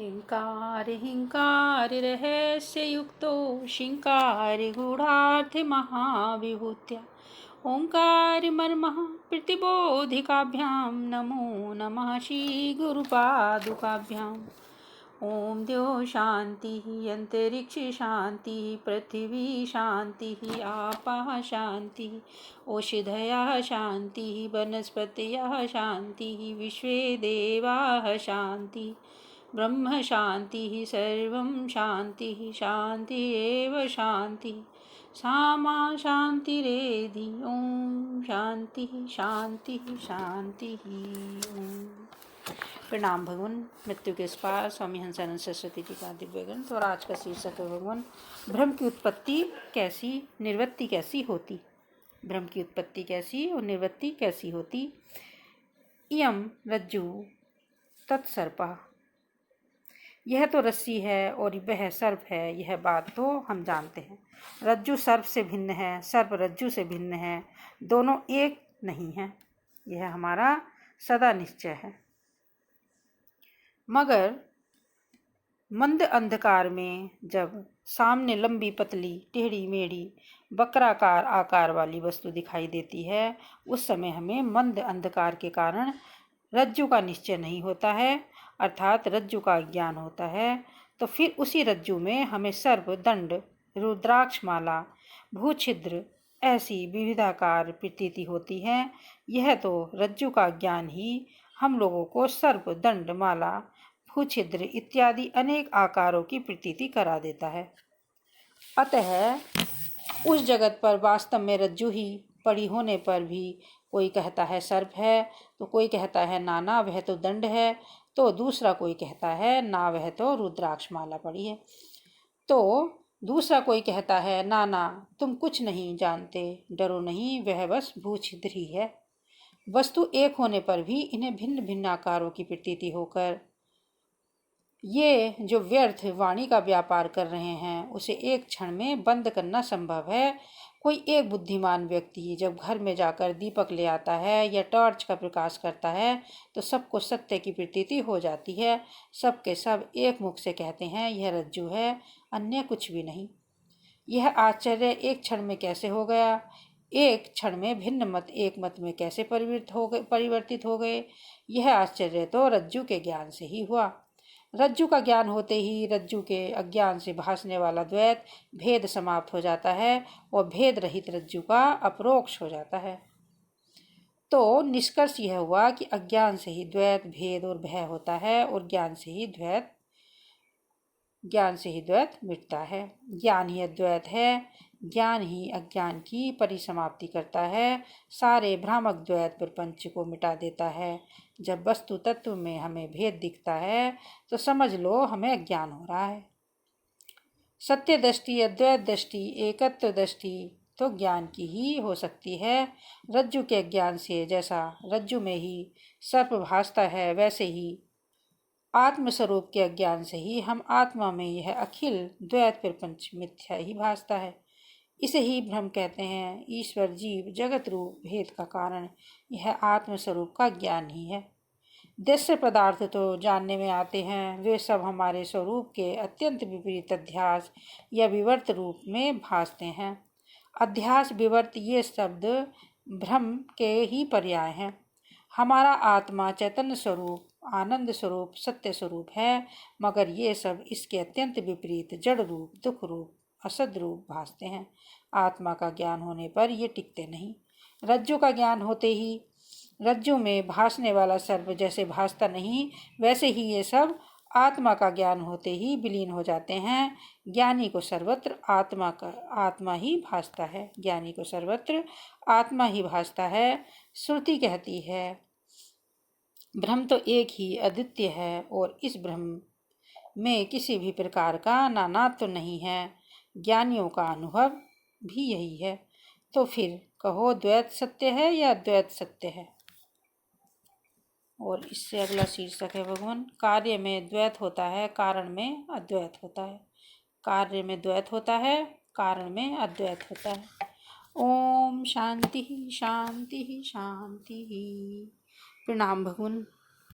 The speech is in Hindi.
ईंकार हिंकार रहस्य युक्तो शिंकार गूढ़ार्थ महाविभूत्या ओंकार मर्मः प्रतिबोधिकाभ्यां नमो नमः श्री गुरुपादुकाभ्याम्। ओम द्यो शांति अंतरिक्ष शांति पृथ्वी शांति आपः शांति औषधयः शांति वनस्पतयः शांति विश्वे देवाः शांति ब्रह्म शांति सर्वं शांति शांति एव शांति सामा शांतिरेधि। ओम शांति शांति शांति ओम। प्रणाम भगवान। मृत्यु के इस पार स्वामी हंसानंद सरस्वती जी का दिव्य ग्रंथ। और आज का शीर्षक है भगवान भ्रम की उत्पत्ति कैसी निवृत्ति कैसी होती। भ्रम की उत्पत्ति कैसी और निवृत्ति कैसी होती। इयम रज्जु तत्सर्पः, यह तो रस्सी है और वह सर्प है, यह बात तो हम जानते हैं। रज्जु सर्प से भिन्न है, सर्प रज्जु से भिन्न है, दोनों एक नहीं है, यह हमारा सदा निश्चय है। मगर मंद अंधकार में जब सामने लंबी पतली टेढ़ी मेढ़ी वक्राकार आकार वाली वस्तु दिखाई देती है, उस समय हमें मंद अंधकार के कारण रज्जु का निश्चय नहीं होता है, अर्थात रज्जु का ज्ञान होता है। तो फिर उसी रज्जु में हमें सर्प, दंड, रुद्राक्ष माला, भूछिद्र ऐसी विविधाकार प्रतीति होती है। यह तो रज्जु का ज्ञान ही हम लोगों को सर्प, दंड, माला, भूछिद्र इत्यादि अनेक आकारों की प्रतीति करा देता है। अतः उस जगत पर वास्तव में रज्जु ही पड़ी होने पर भी कोई कहता है सर्प है, तो कोई कहता है नाना वह तो दंड है, तो दूसरा कोई कहता है ना वह तो रुद्राक्ष माला पड़ी है, तो दूसरा कोई कहता है नाना तुम कुछ नहीं जानते, डरो नहीं वह बस भूछिद्र ही है। वस्तु एक होने पर भी इन्हें भिन्न भिन्न आकारों की प्रतीति होकर ये जो व्यर्थ वाणी का व्यापार कर रहे हैं उसे एक क्षण में बंद करना संभव है। कोई एक बुद्धिमान व्यक्ति जब घर में जाकर दीपक ले आता है या टॉर्च का प्रकाश करता है तो सबको सत्य की प्रतीति हो जाती है। सब के सब एक मुख से कहते हैं यह रज्जु है, अन्य कुछ भी नहीं। यह आश्चर्य एक क्षण में कैसे हो गया। एक क्षण में भिन्न मत एक मत में कैसे परिवर्तित हो गए। यह आश्चर्य तो रज्जु के ज्ञान से ही हुआ। रज्जु का ज्ञान होते ही रज्जु के अज्ञान से भासने वाला द्वैत भेद समाप्त हो जाता है और भेद रहित रज्जु का अपरोक्ष हो जाता है। तो निष्कर्ष यह हुआ कि अज्ञान से ही द्वैत, भेद और भय होता है और ज्ञान से ही द्वैत मिटता है। ज्ञान ही अद्वैत है, ज्ञान ही अज्ञान की परिसमाप्ति करता है, सारे भ्रामक द्वैत प्रपंच को मिटा देता है। जब वस्तु तत्व में हमें भेद दिखता है तो समझ लो हमें अज्ञान हो रहा है। सत्य दृष्टि, अद्वैत दृष्टि, एकत्व दृष्टि तो ज्ञान की ही हो सकती है। रज्जु के ज्ञान से जैसा रज्जु में ही सर्प भासता है, वैसे ही आत्मस्वरूप के अज्ञान से ही हम आत्मा में यह अखिल द्वैत प्रपंच मिथ्या ही भासता है। इसे ही भ्रम कहते हैं। ईश्वर, जीव, जगत रूप भेद का कारण यह आत्मस्वरूप का ज्ञान ही है। दृश्य पदार्थ तो जानने में आते हैं, वे सब हमारे स्वरूप के अत्यंत विपरीत अध्यास या विवर्त रूप में भासते हैं। अध्यास, विवर्त ये शब्द भ्रम के ही पर्याय हैं। हमारा आत्मा चैतन्य स्वरूप, आनंद स्वरूप, सत्य स्वरूप है, मगर ये सब इसके अत्यंत विपरीत जड़ रूप, दुख रूप, असद रूप भासते हैं। आत्मा का ज्ञान होने पर ये टिकते नहीं। रज्जु का ज्ञान होते ही रज्जु में भासने वाला सर्प जैसे भासता नहीं, वैसे ही ये सब आत्मा का ज्ञान होते ही विलीन हो जाते हैं। ज्ञानी को सर्वत्र आत्मा ही भासता है। ज्ञानी को सर्वत्र आत्मा ही भासता है। श्रुति कहती है ब्रह्म तो एक ही अद्वितीय है और इस ब्रह्म में किसी भी प्रकार का नानात्व तो नहीं है। ज्ञानियों का अनुभव भी यही है। तो फिर कहो द्वैत सत्य है या अद्वैत सत्य है। और इससे अगला शीर्षक है भगवान कार्य में द्वैत होता है, कारण में अद्वैत होता है। कार्य में द्वैत होता है, कारण में अद्वैत होता है। ओम शांति शांति शांति। प्रणाम भगवान।